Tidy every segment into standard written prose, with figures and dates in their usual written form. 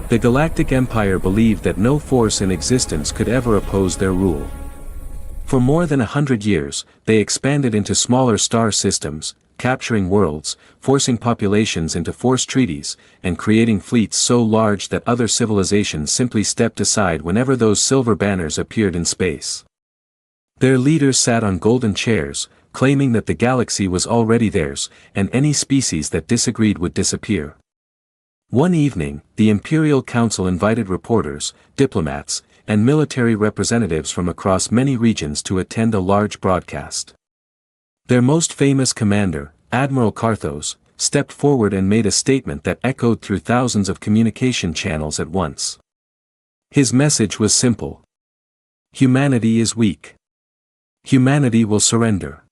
The Galactic Empire believed that no force in existence could ever oppose their rule. For more than 100 years, they expanded into smaller star systems, capturing worlds, forcing populations into forced treaties, and creating fleets so large that other civilizations simply stepped aside whenever those silver banners appeared in space. Their leaders sat on golden chairs, claiming that the galaxy was already theirs, and any species that disagreed would disappear. One evening, the Imperial Council invited reporters, diplomats, and military representatives from across many regions to attend a large broadcast. Their most famous commander, Admiral Karthos, stepped forward and made a statement that echoed through thousands of communication channels at once. His message was simple. Humanity is weak. Humanity will surrender.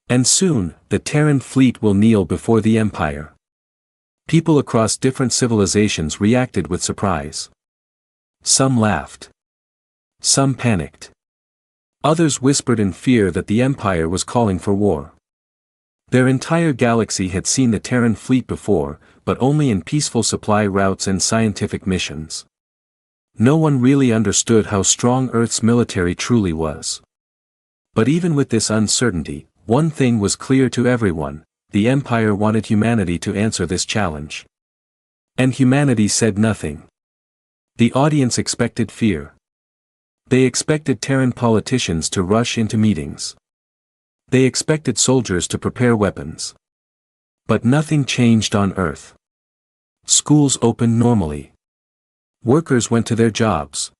And soon, the Terran fleet will kneel before the Empire. People across different civilizations reacted with surprise. Some laughed. Some panicked. Others whispered in fear that the Empire was calling for war. Their entire galaxy had seen the Terran fleet before, but only in peaceful supply routes and scientific missions. No one really understood how strong Earth's military truly was. But even with this uncertainty, one thing was clear to everyone: the Empire wanted humanity to answer this challenge. And humanity said nothing. The audience expected fear. They expected Terran politicians to rush into meetings. They expected soldiers to prepare weapons. But nothing changed on Earth. Schools opened normally. Workers went to their jobs.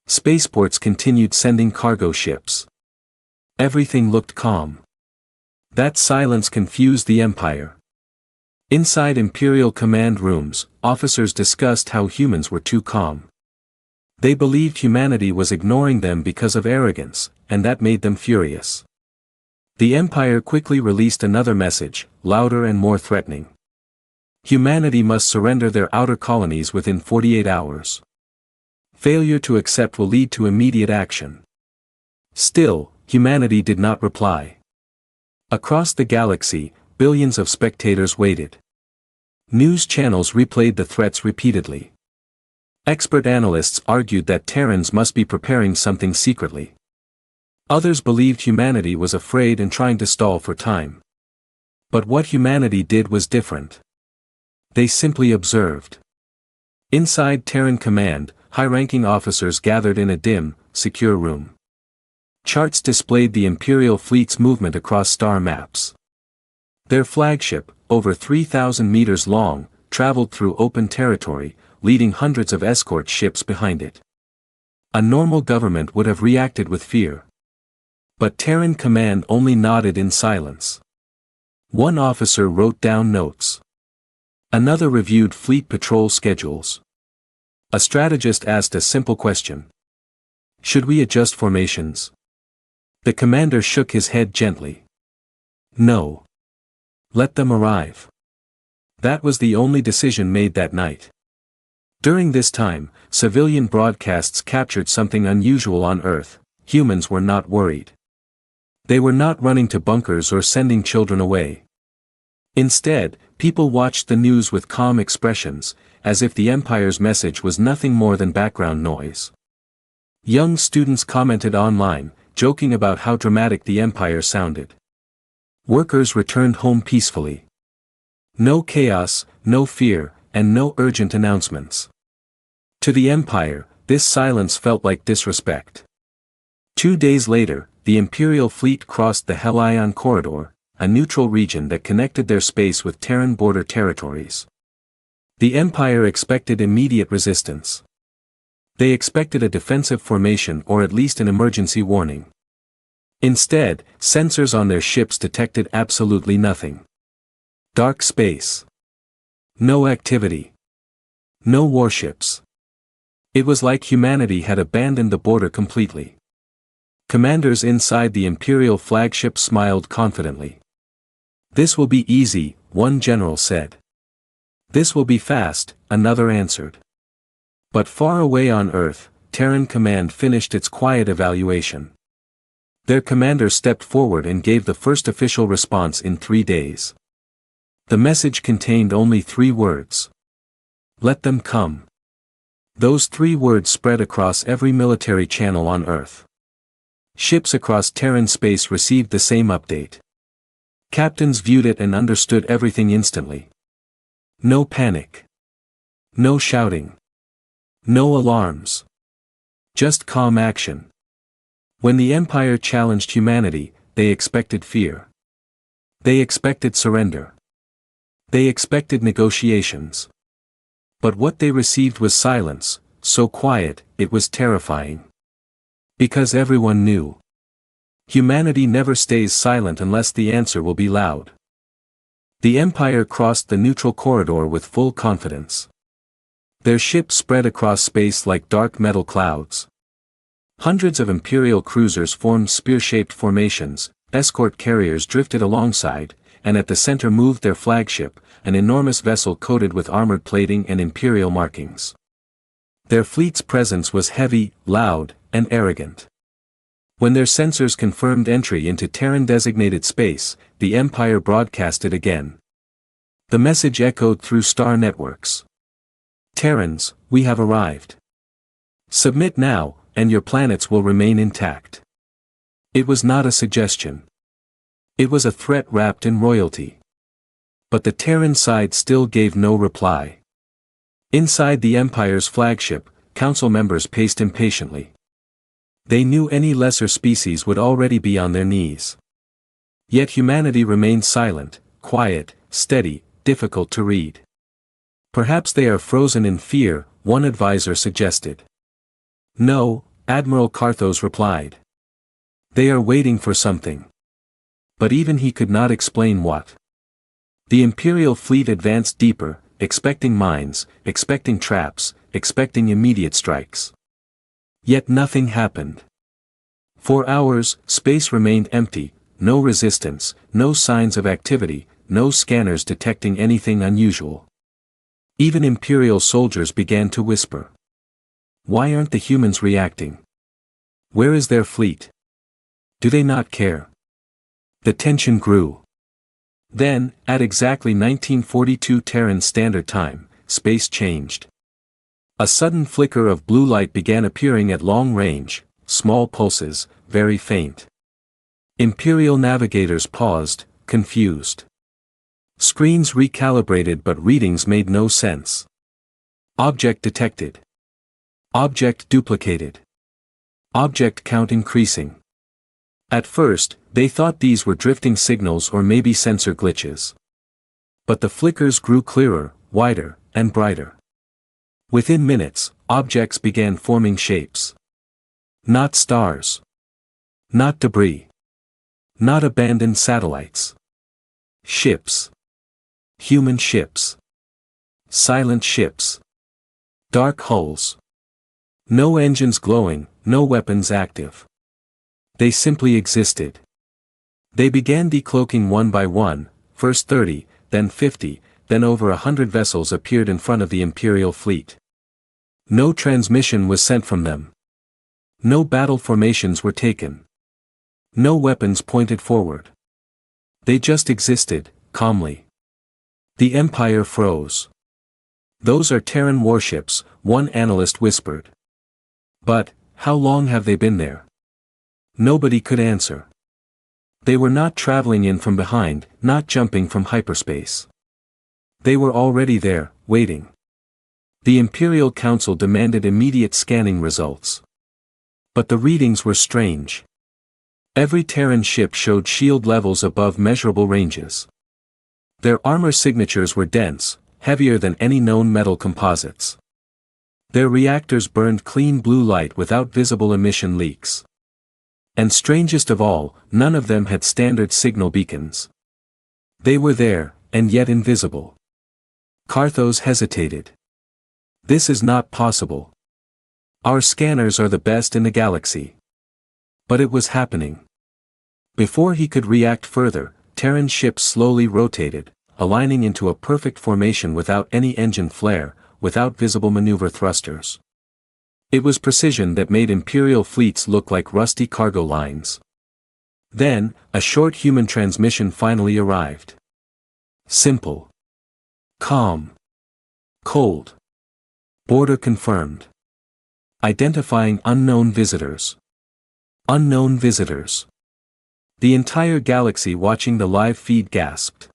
Spaceports continued sending cargo ships. Everything looked calm. That silence confused the Empire. Inside Imperial command rooms, officers discussed how humans were too calm. They believed humanity was ignoring them because of arrogance, and that made them furious. The Empire quickly released another message, louder and more threatening. Humanity must surrender their outer colonies within 48 hours. Failure to accept will lead to immediate action. Still, humanity did not reply. Across the galaxy, billions of spectators waited. News channels replayed the threats repeatedly. Expert analysts argued that Terrans must be preparing something secretly. Others believed humanity was afraid and trying to stall for time. But what humanity did was different. They simply observed. Inside Terran command, high-ranking officers gathered in a dim, secure room. Charts displayed the Imperial fleet's movement across star maps. Their flagship, over 3,000 meters long, traveled through open territory, leading hundreds of escort ships behind it. A normal government would have reacted with fear. But Terran command only nodded in silence. One officer wrote down notes. Another reviewed fleet patrol schedules. A strategist asked a simple question. Should we adjust formations? The commander shook his head gently. No. Let them arrive. That was the only decision made that night. During this time, civilian broadcasts captured something unusual on Earth. Humans were not worried. They were not running to bunkers or sending children away. Instead, people watched the news with calm expressions, as if the Empire's message was nothing more than background noise. Young students commented online, joking about how dramatic the Empire sounded. Workers returned home peacefully. No chaos, no fear, and no urgent announcements. To the Empire, this silence felt like disrespect. 2 days later, the Imperial fleet crossed the Helion Corridor, a neutral region that connected their space with Terran border territories. The Empire expected immediate resistance. They expected a defensive formation or at least an emergency warning. Instead, sensors on their ships detected absolutely nothing. Dark space. No activity. No warships. It was like humanity had abandoned the border completely. Commanders inside the Imperial flagship smiled confidently. This will be easy, one general said. This will be fast, another answered. But far away on Earth, Terran command finished its quiet evaluation. Their commander stepped forward and gave the first official response in 3 days. The message contained only 3 words. Let them come. Those 3 words spread across every military channel on Earth. Ships across Terran space received the same update. Captains viewed it and understood everything instantly. No panic. No shouting. No alarms. Just calm action. When the Empire challenged humanity, they expected fear. They expected surrender. They expected negotiations. But what they received was silence, so quiet, it was terrifying. Because everyone knew. Humanity never stays silent unless the answer will be loud. The Empire crossed the neutral corridor with full confidence. Their ships spread across space like dark metal clouds. Hundreds of Imperial cruisers formed spear-shaped formations, escort carriers drifted alongside, and at the center moved their flagship, an enormous vessel coated with armored plating and Imperial markings. Their fleet's presence was heavy, loud, and arrogant. When their sensors confirmed entry into Terran-designated space, the Empire broadcasted again. The message echoed through star networks. Terrans, we have arrived. Submit now, and your planets will remain intact. It was not a suggestion. It was a threat wrapped in royalty. But the Terran side still gave no reply. Inside the Empire's flagship, council members paced impatiently. They knew any lesser species would already be on their knees. Yet humanity remained silent, quiet, steady, difficult to read. Perhaps they are frozen in fear, one advisor suggested. No, Admiral Carthos replied. They are waiting for something. But even he could not explain what. The Imperial fleet advanced deeper, expecting mines, expecting traps, expecting immediate strikes. Yet nothing happened. For hours, space remained empty, no resistance, no signs of activity, no scanners detecting anything unusual. Even Imperial soldiers began to whisper. Why aren't the humans reacting? Where is their fleet? Do they not care? The tension grew. Then, at exactly 1942 Terran Standard Time, space changed. A sudden flicker of blue light began appearing at long range, small pulses, very faint. Imperial navigators paused, confused. Screens recalibrated but readings made no sense. Object detected. Object duplicated. Object count increasing. At first, they thought these were drifting signals or maybe sensor glitches. But the flickers grew clearer, wider, and brighter. Within minutes, objects began forming shapes. Not stars. Not debris. Not abandoned satellites. Ships. Human ships. Silent ships. Dark hulls. No engines glowing, no weapons active. They simply existed. They began decloaking one by one, first 30, then 50, then over 100 vessels appeared in front of the Imperial fleet. No transmission was sent from them. No battle formations were taken. No weapons pointed forward. They just existed, calmly. The Empire froze. Those are Terran warships, one analyst whispered. But, how long have they been there? Nobody could answer. They were not traveling in from behind, not jumping from hyperspace. They were already there, waiting. The Imperial Council demanded immediate scanning results. But the readings were strange. Every Terran ship showed shield levels above measurable ranges. Their armor signatures were dense, heavier than any known metal composites. Their reactors burned clean blue light without visible emission leaks. And strangest of all, none of them had standard signal beacons. They were there, and yet invisible. Carthos hesitated. This is not possible. Our scanners are the best in the galaxy. But it was happening. Before he could react further, Terran ships slowly rotated, aligning into a perfect formation without any engine flare, without visible maneuver thrusters. It was precision that made Imperial fleets look like rusty cargo lines. Then, a short human transmission finally arrived. Simple. Calm. Cold. Border confirmed. Identifying unknown visitors. Unknown visitors. The entire galaxy watching the live feed gasped.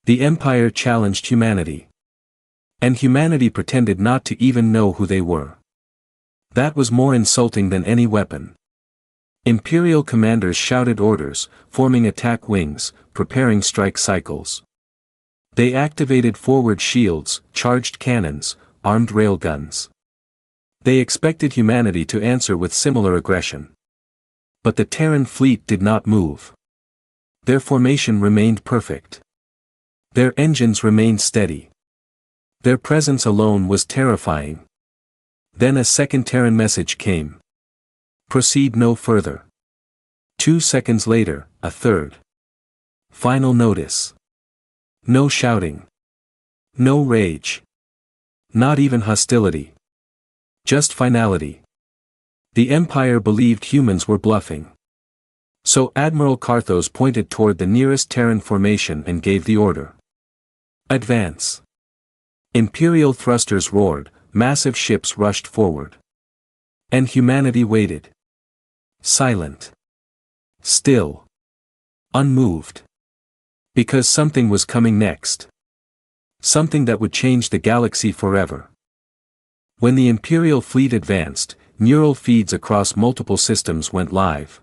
The Empire challenged humanity. And humanity pretended not to even know who they were. That was more insulting than any weapon. Imperial commanders shouted orders, forming attack wings, preparing strike cycles. They activated forward shields, charged cannons, armed railguns. They expected humanity to answer with similar aggression. But the Terran fleet did not move. Their formation remained perfect. Their engines remained steady. Their presence alone was terrifying. Then a second Terran message came. Proceed no further. 2 seconds later, a third. Final notice. No shouting. No rage. Not even hostility. Just finality. The Empire believed humans were bluffing. So Admiral Karthos pointed toward the nearest Terran formation and gave the order. Advance. Imperial thrusters roared, massive ships rushed forward. And humanity waited. Silent. Still. Unmoved. Because something was coming next. Something that would change the galaxy forever. When the Imperial fleet advanced, neural feeds across multiple systems went live.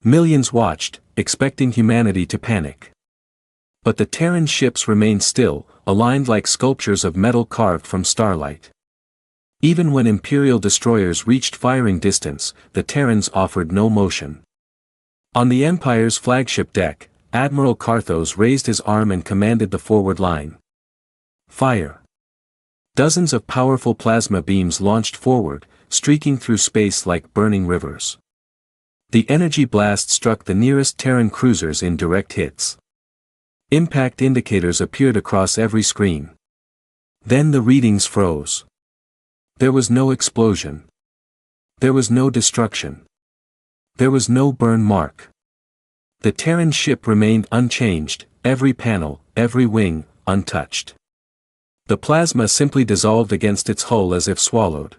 Millions watched, expecting humanity to panic. But the Terran ships remained still, aligned like sculptures of metal carved from starlight. Even when Imperial destroyers reached firing distance, the Terrans offered no motion. On the Empire's flagship deck, Admiral Karthos raised his arm and commanded the forward line. Fire. Dozens of powerful plasma beams launched forward, streaking through space like burning rivers. The energy blast struck the nearest Terran cruisers in direct hits. Impact indicators appeared across every screen. Then the readings froze. There was no explosion. There was no destruction. There was no burn mark. The Terran ship remained unchanged, every panel, every wing, untouched. The plasma simply dissolved against its hull as if swallowed.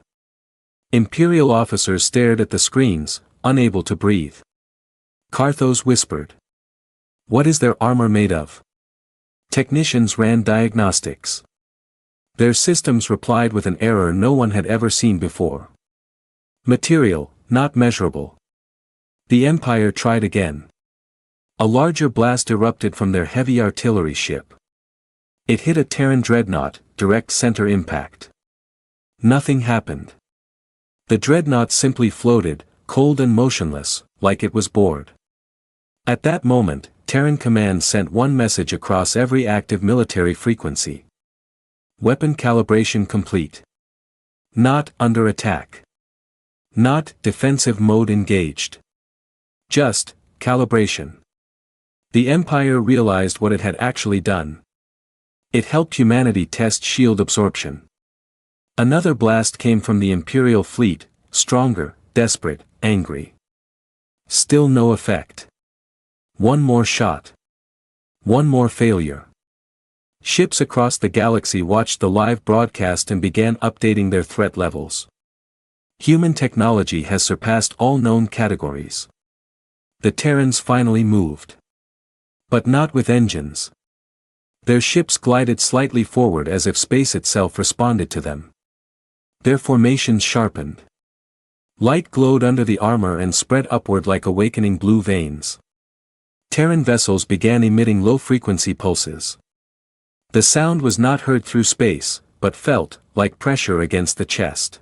Imperial officers stared at the screens, unable to breathe. Karthos whispered. What is their armor made of? Technicians ran diagnostics. Their systems replied with an error no one had ever seen before. Material, not measurable. The Empire tried again. A larger blast erupted from their heavy artillery ship. It hit a Terran Dreadnought, direct center impact. Nothing happened. The Dreadnought simply floated, cold and motionless, like it was bored. At that moment, Terran Command sent one message across every active military frequency. Weapon calibration complete. Not under attack. Not defensive mode engaged. Just calibration. The Empire realized what it had actually done. It helped humanity test shield absorption. Another blast came from the Imperial fleet, stronger, desperate, angry. Still no effect. One more shot. One more failure. Ships across the galaxy watched the live broadcast and began updating their threat levels. Human technology has surpassed all known categories. The Terrans finally moved. But not with engines. Their ships glided slightly forward as if space itself responded to them. Their formations sharpened. Light glowed under the armor and spread upward like awakening blue veins. Terran vessels began emitting low-frequency pulses. The sound was not heard through space, but felt, like pressure against the chest.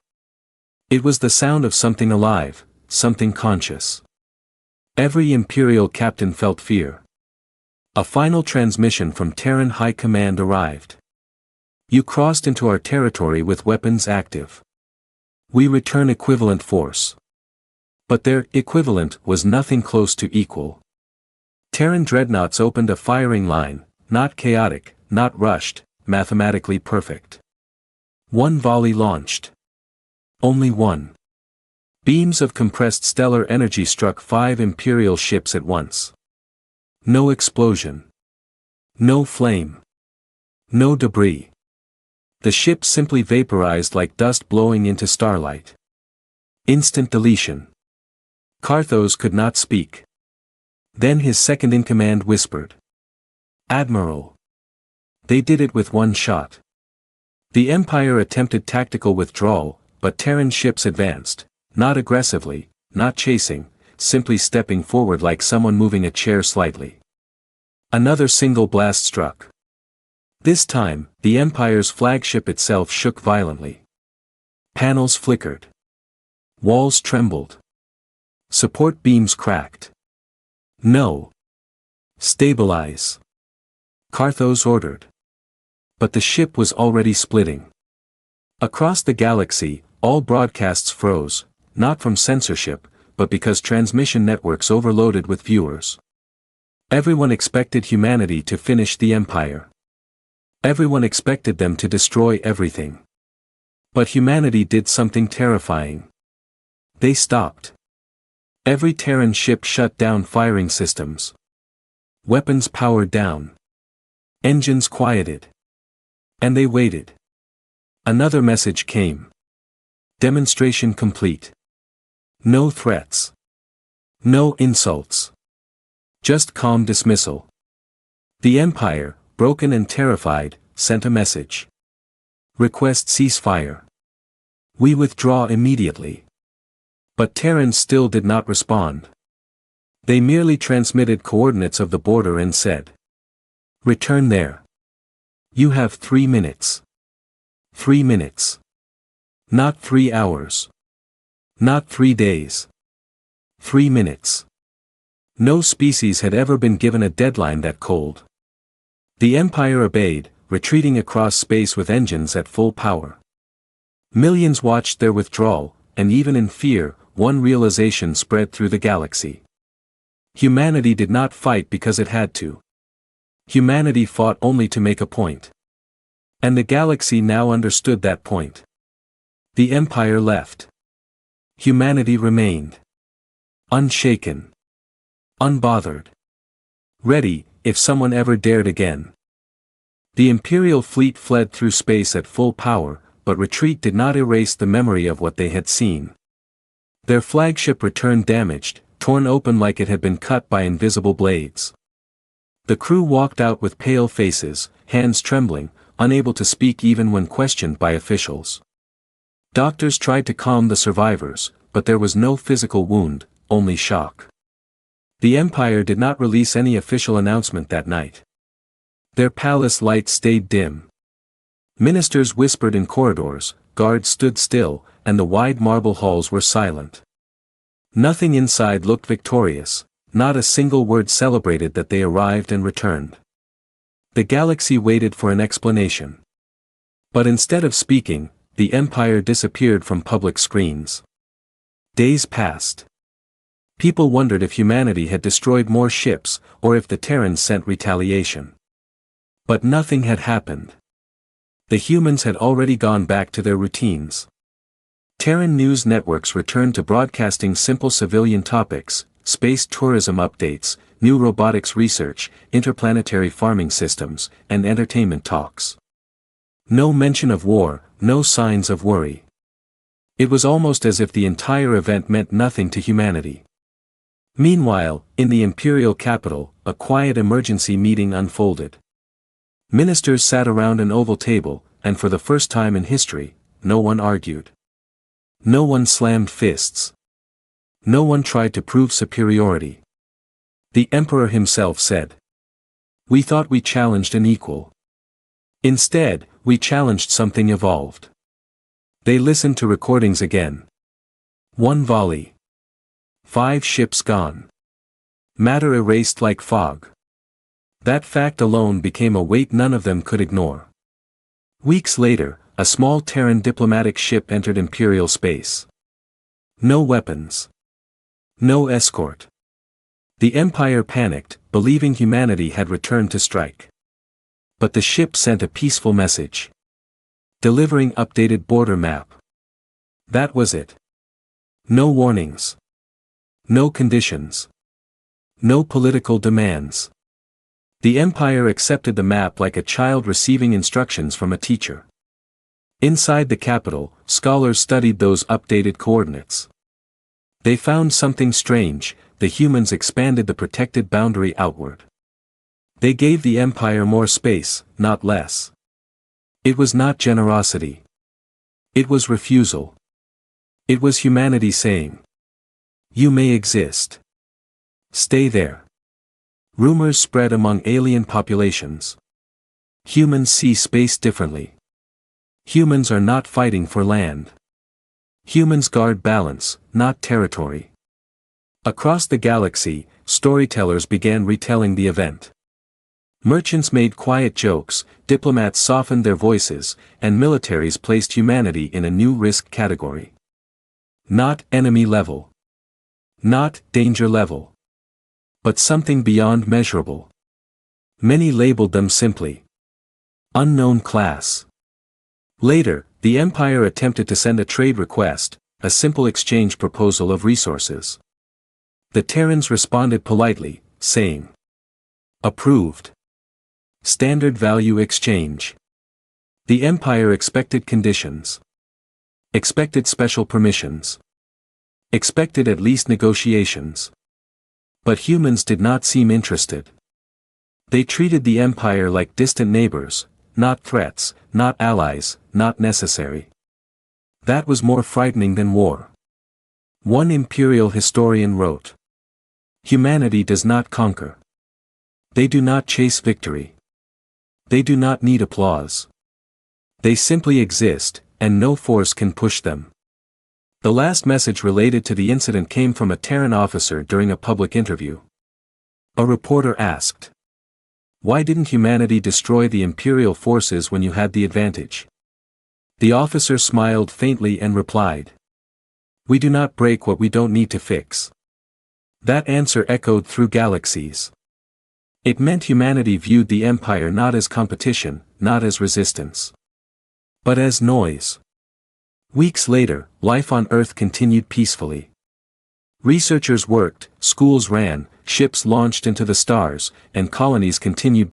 It was the sound of something alive, something conscious. Every Imperial captain felt fear. A final transmission from Terran High Command arrived. You crossed into our territory with weapons active. We return equivalent force. But their equivalent was nothing close to equal. Terran dreadnoughts opened a firing line, not chaotic, not rushed, mathematically perfect. One volley launched. Only one. Beams of compressed stellar energy struck 5 Imperial ships at once. No explosion. No flame. No debris. The ship simply vaporized like dust blowing into starlight. Instant deletion. Carthos could not speak. Then his second-in-command whispered. "Admiral." They did it with one shot. The Empire attempted tactical withdrawal, but Terran ships advanced, not aggressively, not chasing, simply stepping forward like someone moving a chair slightly. Another single blast struck. This time, the Empire's flagship itself shook violently. Panels flickered. Walls trembled. Support beams cracked. "No. Stabilize," Carthos ordered. But the ship was already splitting. Across the galaxy, all broadcasts froze, not from censorship, but because transmission networks overloaded with viewers. Everyone expected humanity to finish the Empire. Everyone expected them to destroy everything. But humanity did something terrifying. They stopped. Every Terran ship shut down firing systems. Weapons powered down. Engines quieted. And they waited. Another message came. Demonstration complete. No threats. No insults. Just calm dismissal. The Empire, broken and terrified, sent a message. Request ceasefire. We withdraw immediately. But Terrans still did not respond. They merely transmitted coordinates of the border and said, "Return there. You have 3 minutes. 3 minutes. Not 3 hours. Not 3 days. 3 minutes." No species had ever been given a deadline that cold. The Empire obeyed, retreating across space with engines at full power. Millions watched their withdrawal, and even in fear, one realization spread through the galaxy. Humanity did not fight because it had to. Humanity fought only to make a point. And the galaxy now understood that point. The Empire left. Humanity remained. Unshaken. Unbothered. Ready, if someone ever dared again. The Imperial fleet fled through space at full power, but retreat did not erase the memory of what they had seen. Their flagship returned damaged, torn open like it had been cut by invisible blades. The crew walked out with pale faces, hands trembling, unable to speak even when questioned by officials. Doctors tried to calm the survivors, but there was no physical wound, only shock. The Empire did not release any official announcement that night. Their palace lights stayed dim. Ministers whispered in corridors, guards stood still, and the wide marble halls were silent. Nothing inside looked victorious, not a single word celebrated that they arrived and returned. The galaxy waited for an explanation. But instead of speaking, the Empire disappeared from public screens. Days passed. People wondered if humanity had destroyed more ships, or if the Terrans sent retaliation. But nothing had happened. The humans had already gone back to their routines. Terran news networks returned to broadcasting simple civilian topics, space tourism updates, new robotics research, interplanetary farming systems, and entertainment talks. No mention of war, no signs of worry. It was almost as if the entire event meant nothing to humanity. Meanwhile, in the imperial capital, a quiet emergency meeting unfolded. Ministers sat around an oval table, and for the first time in history, no one argued. No one slammed fists. No one tried to prove superiority. The emperor himself said, "We thought we challenged an equal. Instead, we challenged something evolved." They listened to recordings again. One volley. 5 ships gone. Matter erased like fog. That fact alone became a weight none of them could ignore. Weeks later, a small Terran diplomatic ship entered Imperial space. No weapons. No escort. The Empire panicked, believing humanity had returned to strike. But the ship sent a peaceful message. Delivering updated border map. That was it. No warnings. No conditions. No political demands. The Empire accepted the map like a child receiving instructions from a teacher. Inside the capital, scholars studied those updated coordinates. They found something strange: the humans expanded the protected boundary outward. They gave the Empire more space, not less. It was not generosity. It was refusal. It was humanity saying, "You may exist. Stay there." Rumors spread among alien populations. Humans see space differently. Humans are not fighting for land. Humans guard balance, not territory. Across the galaxy, storytellers began retelling the event. Merchants made quiet jokes, diplomats softened their voices, and militaries placed humanity in a new risk category. Not enemy level. Not danger level. But something beyond measurable. Many labeled them simply unknown class. Later, the Empire attempted to send a trade request, a simple exchange proposal of resources. The Terrans responded politely, saying, "Approved. Standard value exchange." The Empire expected conditions. Expected special permissions. Expected at least negotiations. But humans did not seem interested. They treated the Empire like distant neighbors, not threats, not allies, not necessary. That was more frightening than war. One imperial historian wrote, "Humanity does not conquer. They do not chase victory. They do not need applause. They simply exist, and no force can push them." The last message related to the incident came from a Terran officer during a public interview. A reporter asked, "Why didn't humanity destroy the Imperial forces when you had the advantage?" The officer smiled faintly and replied, "We do not break what we don't need to fix." That answer echoed through galaxies. It meant humanity viewed the Empire not as competition, not as resistance, but as noise. Weeks later, life on Earth continued peacefully. Researchers worked, schools ran, ships launched into the stars, and colonies continued